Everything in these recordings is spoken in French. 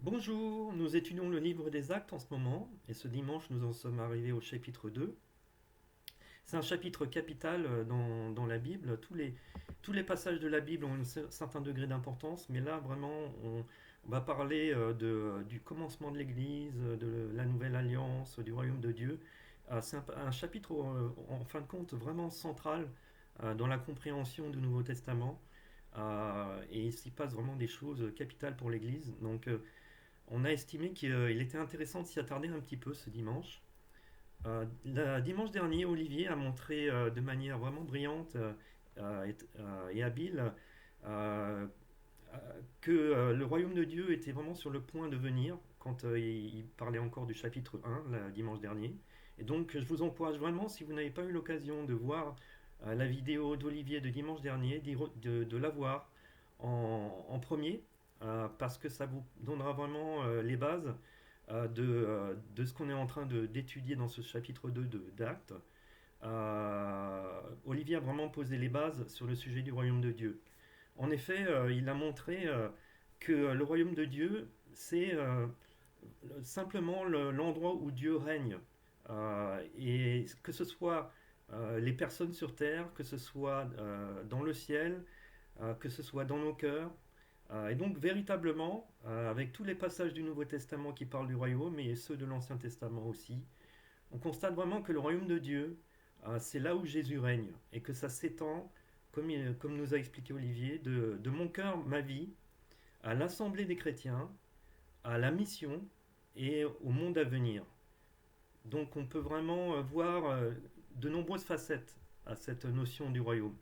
Bonjour, nous étudions le livre des Actes en ce moment, et ce dimanche nous en sommes arrivés au chapitre 2. C'est un chapitre capital dans la Bible. Tous les passages de la Bible ont un certain degré d'importance, mais là vraiment on va parler du commencement de l'Église, de la nouvelle alliance, du royaume de Dieu. C'est un chapitre en fin de compte vraiment central dans la compréhension du Nouveau Testament. Et il s'y passe vraiment des choses capitales pour l'Église. Donc on a estimé qu'il était intéressant de s'y attarder un petit peu ce dimanche. Dimanche dernier, Olivier a montré de manière vraiment brillante et habile euh, que le royaume de Dieu était vraiment sur le point de venir quand il parlait encore du chapitre 1, dimanche dernier. Et donc, je vous encourage vraiment, si vous n'avez pas eu l'occasion de voir la vidéo d'Olivier de dimanche dernier, de la voir en premier, parce que ça vous donnera vraiment les bases de ce qu'on est en train d'étudier dans ce chapitre 2 d'Actes. Olivier a vraiment posé les bases sur le sujet du royaume de Dieu. En effet, il a montré que le royaume de Dieu, c'est simplement l'endroit où Dieu règne. Et que ce soit les personnes sur terre, que ce soit dans le ciel, que ce soit dans nos cœurs. Et donc véritablement, avec tous les passages du Nouveau Testament qui parlent du royaume et ceux de l'Ancien Testament aussi, on constate vraiment que le royaume de Dieu, c'est là où Jésus règne et que ça s'étend, comme nous a expliqué Olivier, de mon cœur, ma vie, à l'assemblée des chrétiens, à la mission et au monde à venir. Donc on peut vraiment voir de nombreuses facettes à cette notion du royaume.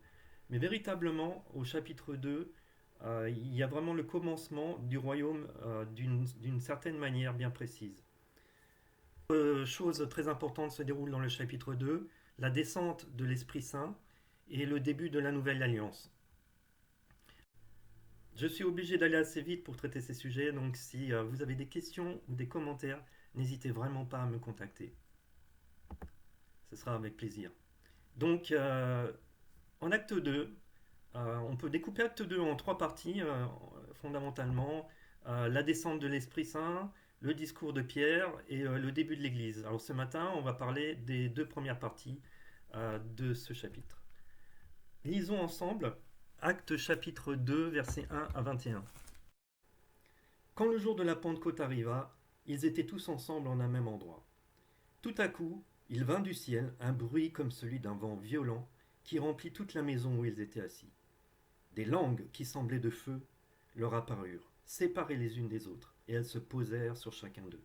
Mais véritablement, au chapitre 2, il y a vraiment le commencement du royaume d'une certaine manière bien précise. Chose très importante se déroule dans le chapitre 2, la descente de l'Esprit Saint et le début de la nouvelle alliance. Je suis obligé d'aller assez vite pour traiter ces sujets, donc si vous avez des questions ou des commentaires, n'hésitez vraiment pas à me contacter. Ce sera avec plaisir. Donc, en acte 2, on peut découper acte 2 en trois parties, fondamentalement. La descente de l'Esprit Saint, le discours de Pierre et le début de l'Église. Alors ce matin, on va parler des deux premières parties de ce chapitre. Lisons ensemble Acte chapitre 2, versets 1 à 21. Quand le jour de la Pentecôte arriva, ils étaient tous ensemble en un même endroit. Tout à coup, il vint du ciel un bruit comme celui d'un vent violent qui remplit toute la maison où ils étaient assis. Des langues qui semblaient de feu leur apparurent, séparées les unes des autres, et elles se posèrent sur chacun d'eux.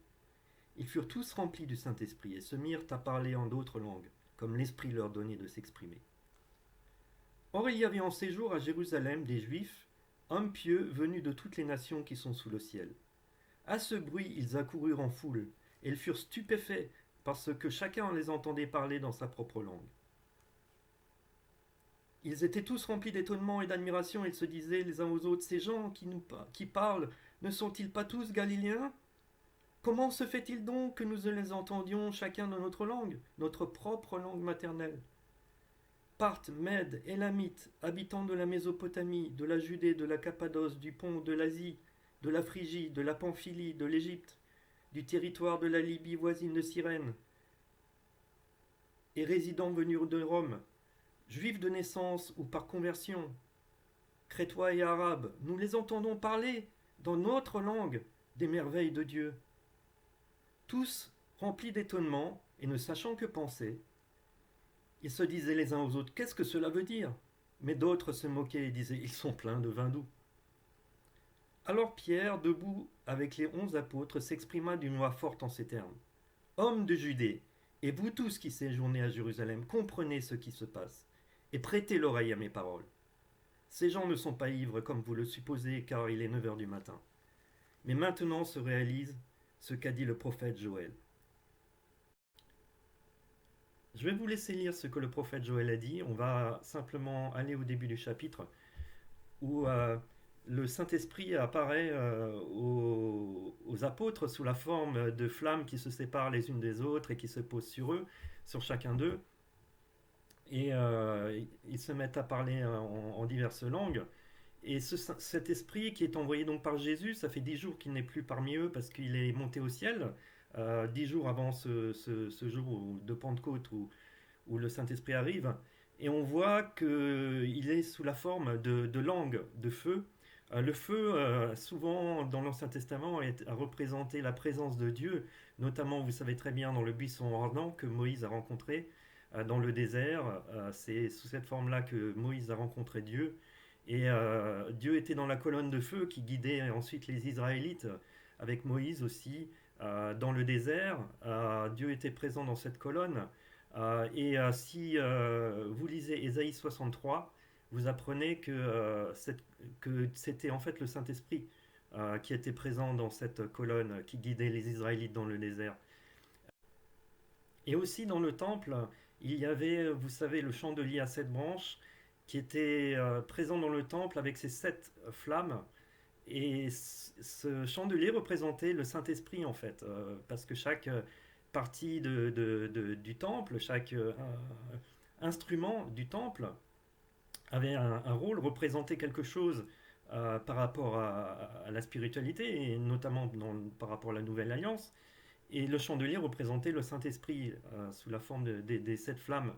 Ils furent tous remplis du Saint-Esprit et se mirent à parler en d'autres langues, comme l'Esprit leur donnait de s'exprimer. Or il y avait en séjour à Jérusalem des Juifs, hommes pieux venus de toutes les nations qui sont sous le ciel. À ce bruit ils accoururent en foule, et ils furent stupéfaits parce que chacun les entendait parler dans sa propre langue. Ils étaient tous remplis d'étonnement et d'admiration, et ils se disaient les uns aux autres, ces gens qui parlent, ne sont-ils pas tous galiléens? Comment se fait-il donc que nous les entendions chacun dans notre langue, notre propre langue maternelle? Parthes, Mèdes, Élamites, habitants de la Mésopotamie, de la Judée, de la Cappadoce, du Pont, de l'Asie, de la Phrygie, de la Pamphylie, de l'Égypte, du territoire de la Libye voisine de Cyrène, et résidents venus de Rome, juifs de naissance ou par conversion, Crétois et Arabes, nous les entendons parler dans notre langue des merveilles de Dieu. Tous remplis d'étonnement et ne sachant que penser, ils se disaient les uns aux autres, qu'est-ce que cela veut dire? Mais d'autres se moquaient et disaient, ils sont pleins de vin doux. Alors Pierre, debout avec les 11 apôtres, s'exprima d'une voix forte en ces termes. Hommes de Judée, et vous tous qui séjournez à Jérusalem, comprenez ce qui se passe, et prêtez l'oreille à mes paroles. Ces gens ne sont pas ivres comme vous le supposez, car il est 9 heures du matin. Mais maintenant se réalise ce qu'a dit le prophète Joël. Je vais vous laisser lire ce que le prophète Joël a dit. On va simplement aller au début du chapitre où le Saint-Esprit apparaît aux apôtres sous la forme de flammes qui se séparent les unes des autres et qui se posent sur eux, sur chacun d'eux. Et ils se mettent à parler en diverses langues. Et cet esprit qui est envoyé donc par Jésus, ça fait 10 jours qu'il n'est plus parmi eux parce qu'il est monté au ciel, 10 jours avant ce jour de Pentecôte où le Saint-Esprit arrive. Et on voit qu'il est sous la forme de langue, de feu. Le feu, souvent dans l'Ancien Testament, a représenté la présence de Dieu, notamment, vous savez très bien, dans le buisson ardent que Moïse a rencontré dans le désert. C'est sous cette forme-là que Moïse a rencontré Dieu. Et Dieu était dans la colonne de feu qui guidait ensuite les Israélites, avec Moïse aussi, dans le désert. Dieu était présent dans cette colonne. Si vous lisez Ésaïe 63, vous apprenez que c'était en fait le Saint-Esprit qui était présent dans cette colonne qui guidait les Israélites dans le désert. Et aussi dans le temple, il y avait, vous savez, le chandelier à 7 branches qui était présent dans le temple avec ses 7 flammes. Et ce chandelier représentait le Saint-Esprit en fait, parce que chaque partie du temple, chaque instrument du temple avait un rôle, représentait quelque chose par rapport à la spiritualité, et notamment par rapport à la Nouvelle Alliance. Et le chandelier représentait le Saint-Esprit sous la forme des 7 flammes.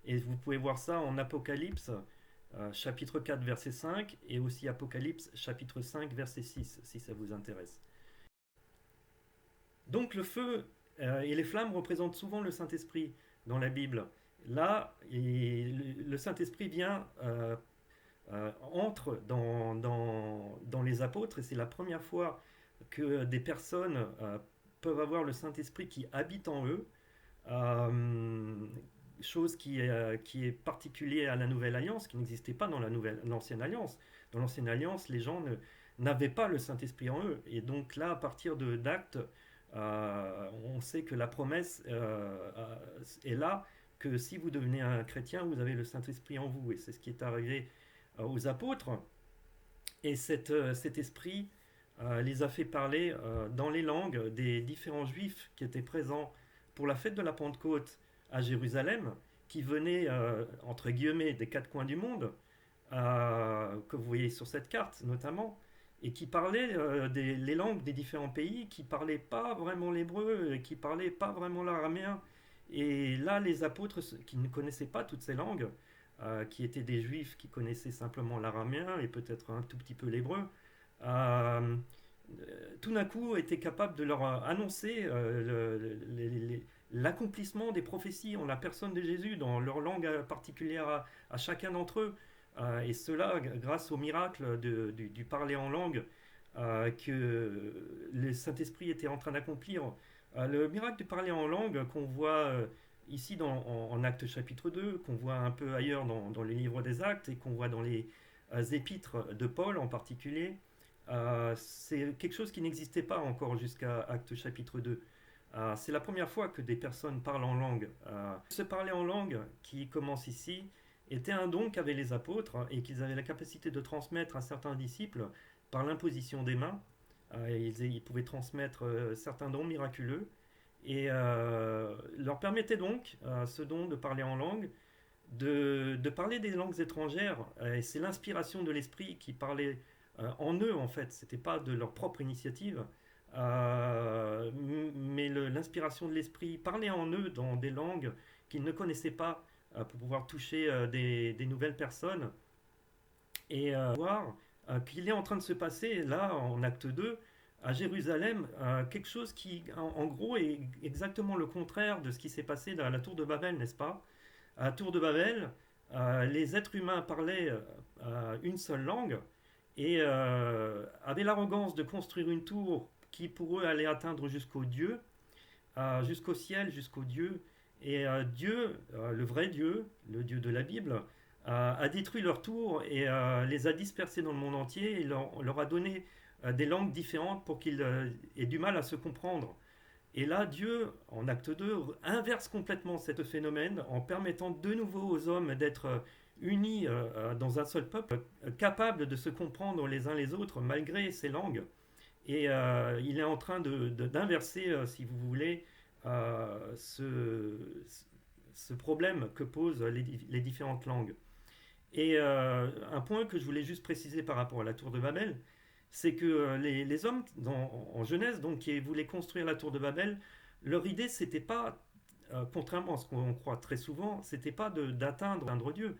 Et vous pouvez voir ça en Apocalypse, chapitre 4, verset 5, et aussi Apocalypse, chapitre 5, verset 6, si ça vous intéresse. Donc le feu et les flammes représentent souvent le Saint-Esprit dans la Bible. Là, le Saint-Esprit vient, entre dans les apôtres, et c'est la première fois que des personnes peuvent avoir le Saint-Esprit qui habite en eux. Euh, Chose qui est particulière à la Nouvelle Alliance, qui n'existait pas dans l'Ancienne Alliance. Dans l'Ancienne Alliance, les gens n'avaient pas le Saint-Esprit en eux. Et donc là, à partir d'Actes, on sait que la promesse est là, que si vous devenez un chrétien, vous avez le Saint-Esprit en vous. Et c'est ce qui est arrivé aux apôtres. Et cet esprit les a fait parler dans les langues des différents juifs qui étaient présents pour la fête de la Pentecôte à Jérusalem, qui venaient, entre guillemets, des 4 coins du monde, que vous voyez sur cette carte notamment, et qui parlaient les langues des différents pays, qui parlaient pas vraiment l'hébreu, et qui parlaient pas vraiment l'araméen. Et là, les apôtres qui ne connaissaient pas toutes ces langues, qui étaient des juifs qui connaissaient simplement l'araméen et peut-être un tout petit peu l'hébreu, euh, tout d'un coup étaient capables de leur annoncer l'accomplissement des prophéties en la personne de Jésus dans leur langue particulière à chacun d'entre eux. Et cela grâce au miracle du parler en langue que le Saint-Esprit était en train d'accomplir. Le miracle du parler en langue qu'on voit ici en Actes chapitre 2, qu'on voit un peu ailleurs dans les livres des Actes et qu'on voit dans les épîtres de Paul en particulier, c'est quelque chose qui n'existait pas encore jusqu'à Actes chapitre 2. C'est la première fois que des personnes parlent en langue. Ce parler en langue qui commence ici était un don qu'avaient les apôtres et qu'ils avaient la capacité de transmettre à certains disciples par l'imposition des mains. Ils pouvaient transmettre certains dons miraculeux et leur permettait donc ce don de parler en langue, de parler des langues étrangères. Et c'est l'inspiration de l'esprit qui parlait en eux en fait. C'était pas de leur propre initiative. Mais l'inspiration de l'esprit parlait en eux dans des langues qu'ils ne connaissaient pas pour pouvoir toucher des nouvelles personnes et voir qu'il est en train de se passer là en acte 2 à Jérusalem quelque chose qui en gros est exactement le contraire de ce qui s'est passé dans la tour de Babel, n'est-ce pas? À la tour de Babel, les êtres humains parlaient une seule langue et avaient l'arrogance de construire une tour qui pour eux allait atteindre jusqu'au Dieu, jusqu'au ciel, jusqu'au Dieu. Et Dieu, le vrai Dieu, le Dieu de la Bible, a détruit leur tour et les a dispersés dans le monde entier et leur a donné des langues différentes pour qu'ils aient du mal à se comprendre. Et là, Dieu, en acte 2 inverse complètement ce phénomène en permettant de nouveau aux hommes d'être unis dans un seul peuple, capables de se comprendre les uns les autres malgré ces langues. Et il est en train d'inverser, si vous voulez, ce problème que posent les différentes langues. Et un point que je voulais juste préciser par rapport à la tour de Babel, c'est que les hommes en Genèse, donc, qui voulaient construire la tour de Babel, leur idée, c'était pas, contrairement à ce qu'on croit très souvent, c'était pas d'atteindre Dieu.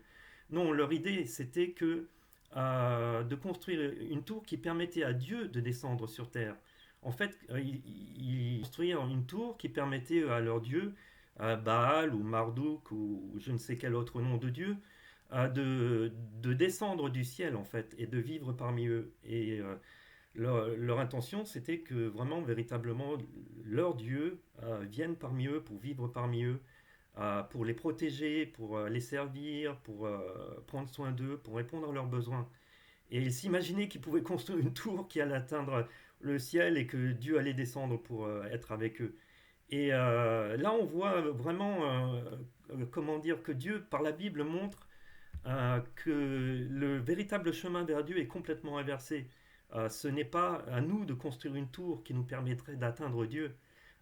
Non, leur idée, c'était que de construire une tour qui permettait à Dieu de descendre sur terre. En fait, ils construire une tour qui permettait à leur Dieu, Baal ou Marduk ou je ne sais quel autre nom de Dieu, de descendre du ciel en fait et de vivre parmi eux. Et leur intention, c'était que vraiment, véritablement, leur Dieu vienne parmi eux pour vivre parmi eux, pour les protéger, pour les servir, pour prendre soin d'eux, pour répondre à leurs besoins. Et ils s'imaginaient qu'ils pouvaient construire une tour qui allait atteindre le ciel et que Dieu allait descendre pour être avec eux. Et là, on voit vraiment, comment dire, que Dieu, par la Bible, montre que le véritable chemin vers Dieu est complètement inversé. Ce n'est pas à nous de construire une tour qui nous permettrait d'atteindre Dieu,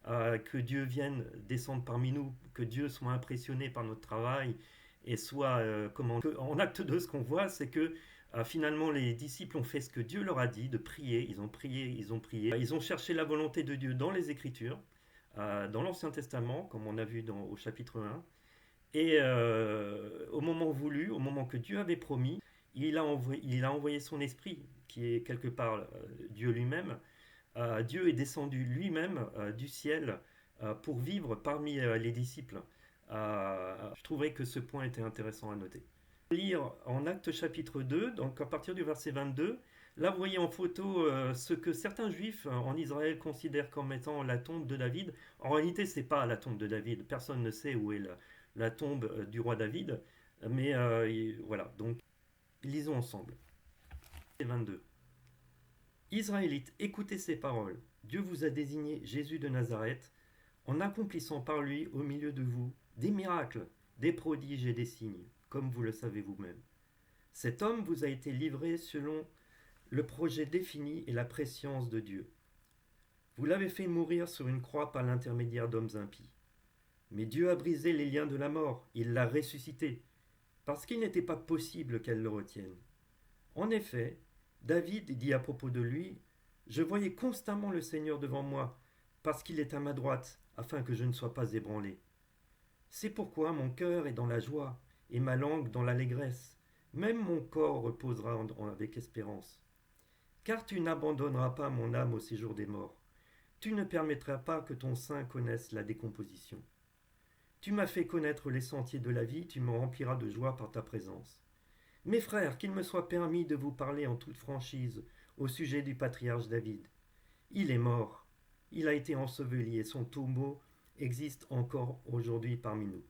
que Dieu vienne descendre parmi nous, que Dieu soit impressionné par notre travail et soit, en acte 2, ce qu'on voit, c'est que finalement les disciples ont fait ce que Dieu leur a dit, de prier, ils ont prié, ils ont prié, ils ont cherché la volonté de Dieu dans les Écritures, dans l'Ancien Testament, comme on a vu au chapitre 1, et au moment voulu, au moment que Dieu avait promis, il a envoyé son esprit, qui est quelque part Dieu lui-même. Dieu est descendu lui-même du ciel pour vivre parmi les disciples. Je trouvais que ce point était intéressant à noter. Lire en Actes chapitre 2, donc à partir du verset 22, là vous voyez en photo ce que certains juifs en Israël considèrent comme étant la tombe de David. En réalité, c'est pas la tombe de David. Personne ne sait où est la tombe du roi David. Mais voilà, donc lisons ensemble. 22. Israélites, écoutez ces paroles. Dieu vous a désigné Jésus de Nazareth en accomplissant par lui au milieu de vous des miracles, des prodiges et des signes, comme vous le savez vous-même. Cet homme vous a été livré selon le projet défini et la prescience de Dieu. Vous l'avez fait mourir sur une croix par l'intermédiaire d'hommes impies. Mais Dieu a brisé les liens de la mort, il l'a ressuscité, parce qu'il n'était pas possible qu'elle le retienne. En effet, David dit à propos de lui, je voyais constamment le Seigneur devant moi, parce qu'il est à ma droite, afin que je ne sois pas ébranlé. C'est pourquoi mon cœur est dans la joie, et ma langue dans l'allégresse. Même mon corps reposera avec espérance. Car tu n'abandonneras pas mon âme au séjour des morts. Tu ne permettras pas que ton sein connaisse la décomposition. Tu m'as fait connaître les sentiers de la vie, tu me rempliras de joie par ta présence. Mes frères, qu'il me soit permis de vous parler en toute franchise au sujet du patriarche David. Il est mort, il a été enseveli et son tombeau existe encore aujourd'hui parmi nous.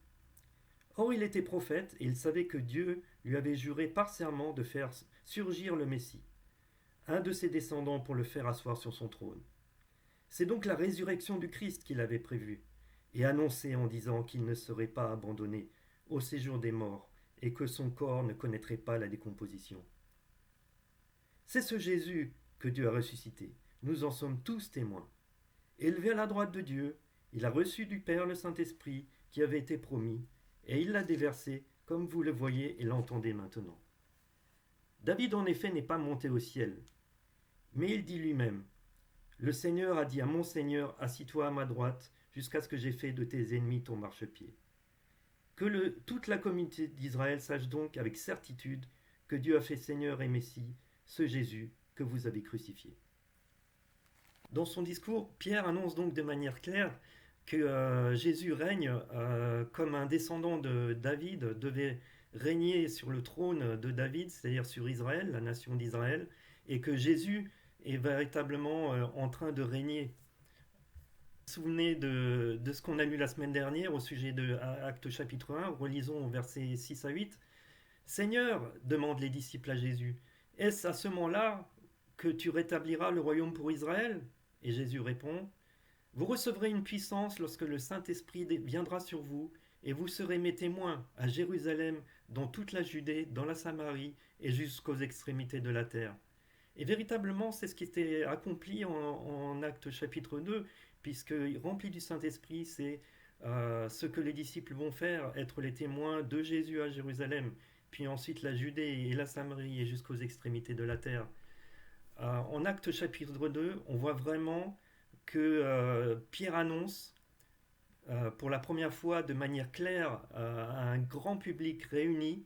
Or il était prophète et il savait que Dieu lui avait juré par serment de faire surgir le Messie, un de ses descendants pour le faire asseoir sur son trône. C'est donc la résurrection du Christ qu'il avait prévue et annoncé en disant qu'il ne serait pas abandonné au séjour des morts et que son corps ne connaîtrait pas la décomposition. C'est ce Jésus que Dieu a ressuscité. Nous en sommes tous témoins. Élevé à la droite de Dieu, il a reçu du Père le Saint-Esprit qui avait été promis, et il l'a déversé, comme vous le voyez et l'entendez maintenant. David en effet n'est pas monté au ciel, mais il dit lui-même, le Seigneur a dit à mon Seigneur, assis-toi à ma droite, jusqu'à ce que j'ai fait de tes ennemis ton marchepied. Que toute la communauté d'Israël sache donc avec certitude que Dieu a fait Seigneur et Messie, ce Jésus que vous avez crucifié. Dans son discours, Pierre annonce donc de manière claire que Jésus règne comme un descendant de David, devait régner sur le trône de David, c'est-à-dire sur Israël, la nation d'Israël, et que Jésus est véritablement en train de régner. Vous vous souvenez de ce qu'on a lu la semaine dernière au sujet de Actes chapitre 1, relisons versets 6 à 8. Seigneur, demandent les disciples à Jésus, est-ce à ce moment-là que tu rétabliras le royaume pour Israël? Et Jésus répond, vous recevrez une puissance lorsque le Saint-Esprit viendra sur vous, et vous serez mes témoins à Jérusalem, dans toute la Judée, dans la Samarie, et jusqu'aux extrémités de la terre. Et véritablement, c'est ce qui était accompli en Actes chapitre 2, puisque rempli du Saint-Esprit, c'est ce que les disciples vont faire, être les témoins de Jésus à Jérusalem, puis ensuite la Judée et la Samarie et jusqu'aux extrémités de la terre. En Actes chapitre 2, on voit vraiment que Pierre annonce pour la première fois de manière claire à un grand public réuni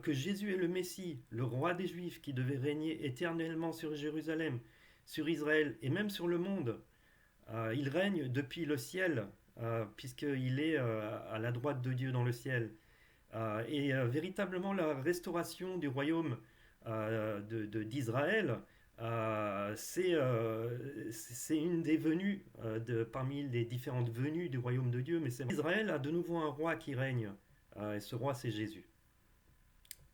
que Jésus est le Messie, le roi des Juifs qui devait régner éternellement sur Jérusalem, sur Israël et même sur le monde. Il règne depuis le ciel, puisqu'il est à la droite de Dieu dans le ciel. Véritablement, la restauration du royaume d'Israël, c'est une des venues parmi les différentes venues du royaume de Dieu. Mais Israël a de nouveau un roi qui règne, et ce roi, c'est Jésus.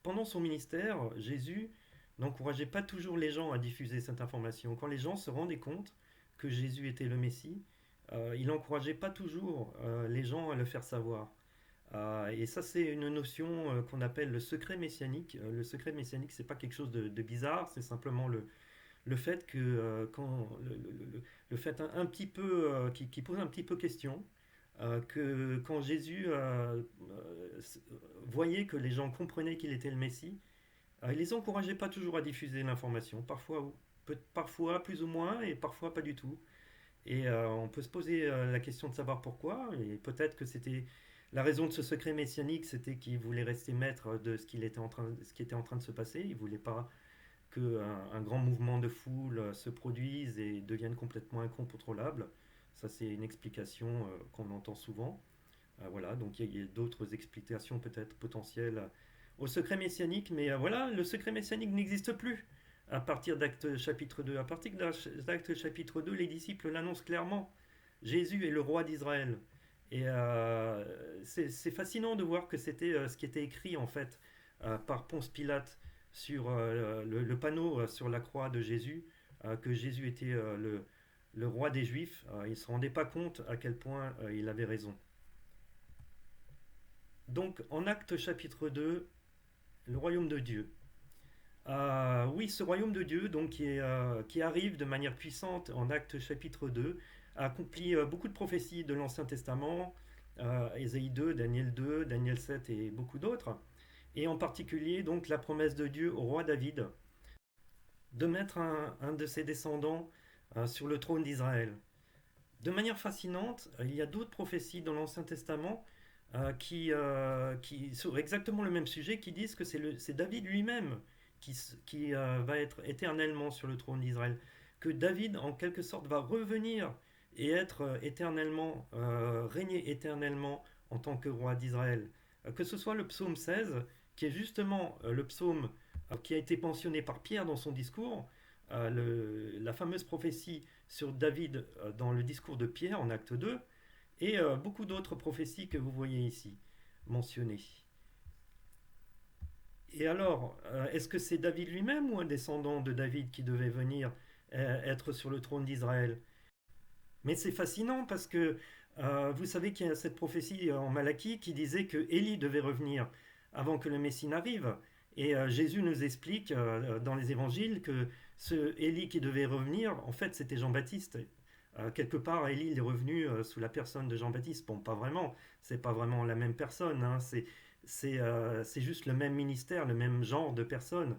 Pendant son ministère, Jésus n'encourageait pas toujours les gens à diffuser cette information. Quand les gens se rendaient compte que Jésus était le Messie, il n'encourageait pas toujours les gens à le faire savoir. Et ça, c'est une notion qu'on appelle le secret messianique. Le secret messianique, c'est pas quelque chose de bizarre, c'est simplement le fait que le fait un petit peu qui pose un petit peu question. Que quand Jésus voyait que les gens comprenaient qu'il était le Messie, il les encourageait pas toujours à diffuser l'information. Parfois plus ou moins, et parfois pas du tout. Et on peut se poser la question de savoir pourquoi. Et peut-être que c'était la raison de ce secret messianique, c'était qu'il voulait rester maître de ce qui était en train de se passer. Il voulait pas que un grand mouvement de foule se produise et devienne complètement incontrôlable. Ça, c'est une explication qu'on entend souvent. Voilà, donc il y a d'autres explications peut-être potentielles au secret messianique, mais voilà, le secret messianique n'existe plus à partir d'Actes chapitre 2. À partir d'Actes chapitre 2, les disciples l'annoncent clairement. Jésus est le roi d'Israël. Et c'est fascinant de voir que c'était ce qui était écrit en fait par Ponce Pilate sur le panneau sur la croix de Jésus, que Jésus était le roi des Juifs. Il ne se rendait pas compte à quel point il avait raison. Donc en Actes chapitre 2, le royaume de Dieu. Oui, ce royaume de Dieu donc, qui arrive de manière puissante en Actes chapitre 2, a accompli beaucoup de prophéties de l'Ancien Testament, Ésaïe 2, Daniel 2, Daniel 7 et beaucoup d'autres. Et en particulier donc la promesse de Dieu au roi David de mettre un de ses descendants sur le trône d'Israël. De manière fascinante, il y a d'autres prophéties dans l'Ancien Testament qui sur exactement le même sujet, qui disent que c'est David lui-même qui va être éternellement sur le trône d'Israël. Que David, en quelque sorte, va revenir et être éternellement, régner éternellement en tant que roi d'Israël. Que ce soit le psaume 16, qui est justement le psaume qui a été mentionné par Pierre dans son discours, la fameuse prophétie sur David dans le discours de Pierre en acte 2, et beaucoup d'autres prophéties que vous voyez ici mentionnées. Et alors, est-ce que c'est David lui-même ou un descendant de David qui devait venir être sur le trône d'Israël? Mais c'est fascinant parce que vous savez qu'il y a cette prophétie en Malachie qui disait que Élie devait revenir avant que le Messie n'arrive. Et Jésus nous explique dans les évangiles que ce Élie qui devait revenir, en fait, c'était Jean-Baptiste. Quelque part, Élie est revenu sous la personne de Jean-Baptiste. Bon, pas vraiment, c'est pas vraiment la même personne, hein. C'est juste le même ministère, le même genre de personne,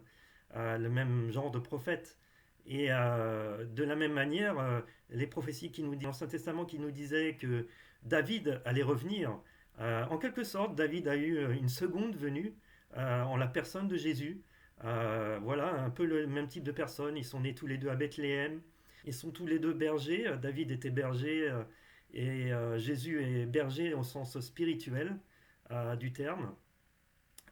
le même genre de prophète. Et de la même manière, les prophéties qui nous disent, l'Ancien Testament qui nous disaient que David allait revenir, en quelque sorte, David a eu une seconde venue en la personne de Jésus. Voilà, un peu le même type de personne. Ils sont nés tous les deux à Bethléem. Ils sont tous les deux bergers. David était berger et Jésus est berger au sens spirituel du terme.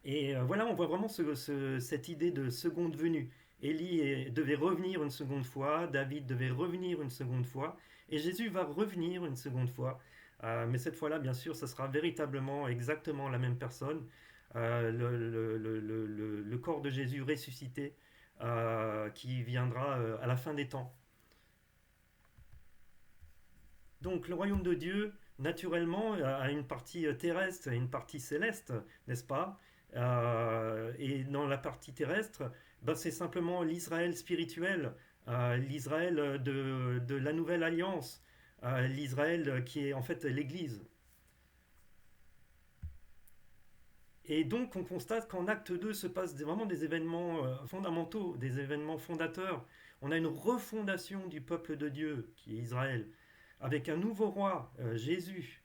Et voilà, on voit vraiment cette idée de seconde venue. Élie devait revenir une seconde fois, David devait revenir une seconde fois, et Jésus va revenir une seconde fois. Mais cette fois-là, bien sûr, ce sera véritablement exactement la même personne. Le corps de Jésus ressuscité qui viendra à la fin des temps. Donc le royaume de Dieu, naturellement, a une partie terrestre et une partie céleste, n'est-ce pas? Et dans la partie terrestre, ben, c'est simplement l'Israël spirituel, l'Israël de la nouvelle alliance, l'Israël qui est en fait l'Église. Et donc on constate qu'en acte 2 se passent vraiment des événements fondamentaux, des événements fondateurs. On a une refondation du peuple de Dieu, qui est Israël, avec un nouveau roi, Jésus.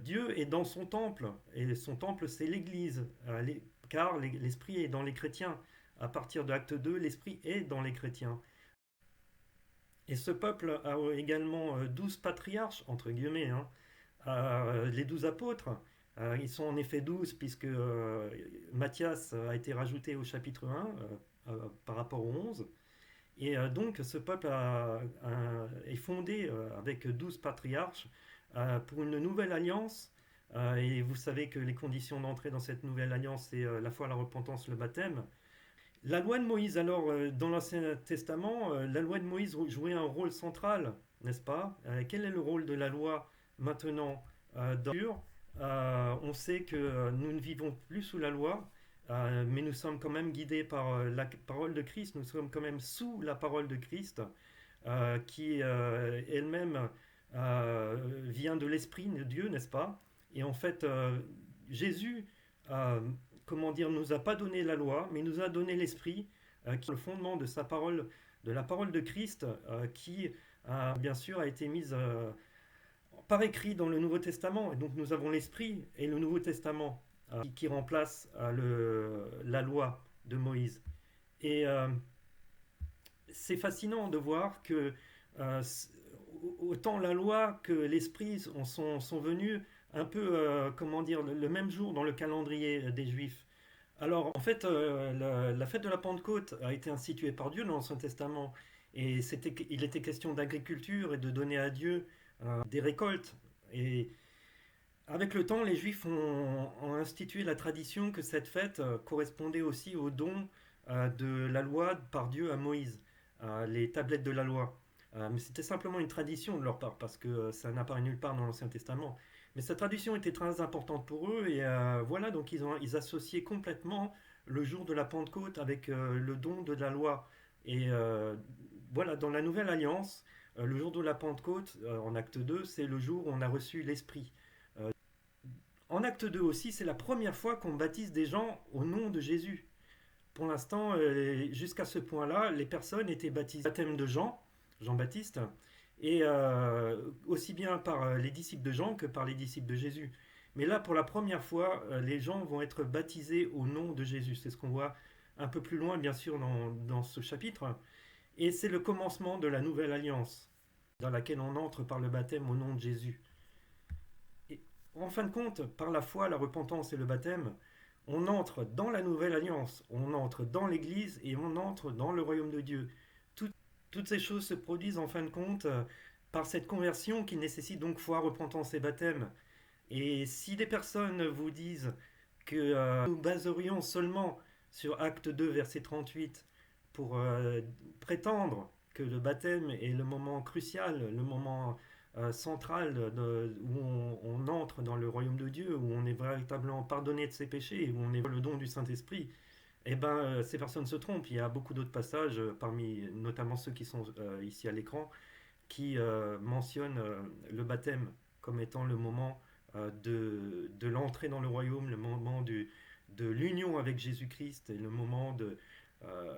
Dieu est dans son temple, et son temple c'est l'Église, car l'Esprit est dans les chrétiens. À partir de l'acte 2, l'Esprit est dans les chrétiens. Et ce peuple a également 12 patriarches, entre guillemets, hein, les 12 apôtres. Ils sont en effet 12 puisque Matthias a été rajouté au chapitre 1 par rapport au 11. Et donc ce peuple est fondé avec 12 patriarches pour une nouvelle alliance. Et vous savez que les conditions d'entrée dans cette nouvelle alliance, c'est la foi, la repentance, le baptême. La loi de Moïse, alors, dans l'Ancien Testament, la loi de Moïse jouait un rôle central, n'est-ce pas? Quel est le rôle de la loi maintenant on sait que nous ne vivons plus sous la loi, mais nous sommes quand même guidés par la parole de Christ, nous sommes quand même sous la parole de Christ, qui elle-même vient de l'Esprit de Dieu, n'est-ce pas? Et en fait, Jésus, euh, comment dire, nous a pas donné la loi, mais nous a donné l'Esprit, qui est le fondement de sa parole, de la parole de Christ, qui bien sûr a été mise par écrit dans le Nouveau Testament. Et donc nous avons l'Esprit et le Nouveau Testament qui remplace la loi de Moïse. Et c'est fascinant de voir que euh, autant la loi que l'Esprit sont venus un peu, comment dire, le même jour dans le calendrier des Juifs. Alors, en fait, la fête de la Pentecôte a été instituée par Dieu dans l'Ancien Testament. Et il était question d'agriculture et de donner à Dieu des récoltes. Et avec le temps, les Juifs ont institué la tradition que cette fête correspondait aussi au don de la loi par Dieu à Moïse, les tablettes de la loi. Mais c'était simplement une tradition de leur part, parce que ça n'apparaît nulle part dans l'Ancien Testament. Mais cette tradition était très importante pour eux, et voilà, donc ils associaient complètement le jour de la Pentecôte avec le don de la loi. Et voilà, dans la Nouvelle Alliance, le jour de la Pentecôte, en acte 2, c'est le jour où on a reçu l'Esprit. Euh, En acte 2 aussi, c'est la première fois qu'on baptise des gens au nom de Jésus. Pour l'instant, jusqu'à ce point-là, les personnes étaient baptisées au baptême de Jean, Jean-Baptiste, et aussi bien par les disciples de Jean que par les disciples de Jésus. Mais là, pour la première fois, les gens vont être baptisés au nom de Jésus. C'est ce qu'on voit un peu plus loin, bien sûr, dans ce chapitre. Et c'est le commencement de la nouvelle alliance, dans laquelle on entre par le baptême au nom de Jésus. Et en fin de compte, par la foi, la repentance et le baptême, on entre dans la nouvelle alliance, on entre dans l'Église et on entre dans le royaume de Dieu. Tout- Toutes ces choses se produisent en fin de compte par cette conversion qui nécessite donc foi, repentance et baptême. Et si des personnes vous disent que nous baserions seulement sur Acte 2, verset 38, pour prétendre que le baptême est le moment crucial, le moment central où on entre dans le royaume de Dieu, où on est véritablement pardonné de ses péchés, où on est le don du Saint-Esprit, eh ben, ces personnes se trompent. Il y a beaucoup d'autres passages, parmi notamment ceux qui sont ici à l'écran, qui mentionnent le baptême comme étant le moment de l'entrée dans le royaume, le moment de l'union avec Jésus-Christ et le moment de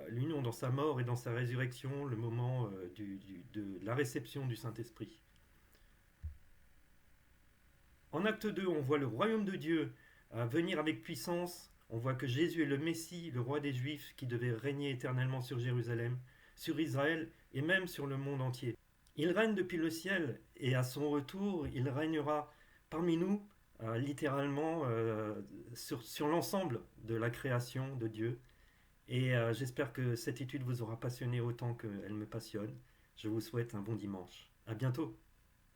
l'union dans sa mort et dans sa résurrection, le moment de la réception du Saint-Esprit. En acte 2, on voit le royaume de Dieu venir avec puissance. On voit que Jésus est le Messie, le roi des Juifs, qui devait régner éternellement sur Jérusalem, sur Israël et même sur le monde entier. Il règne depuis le ciel et à son retour, il régnera parmi nous, littéralement, sur l'ensemble de la création de Dieu. Et j'espère que cette étude vous aura passionné autant qu'elle me passionne. Je vous souhaite un bon dimanche. À bientôt.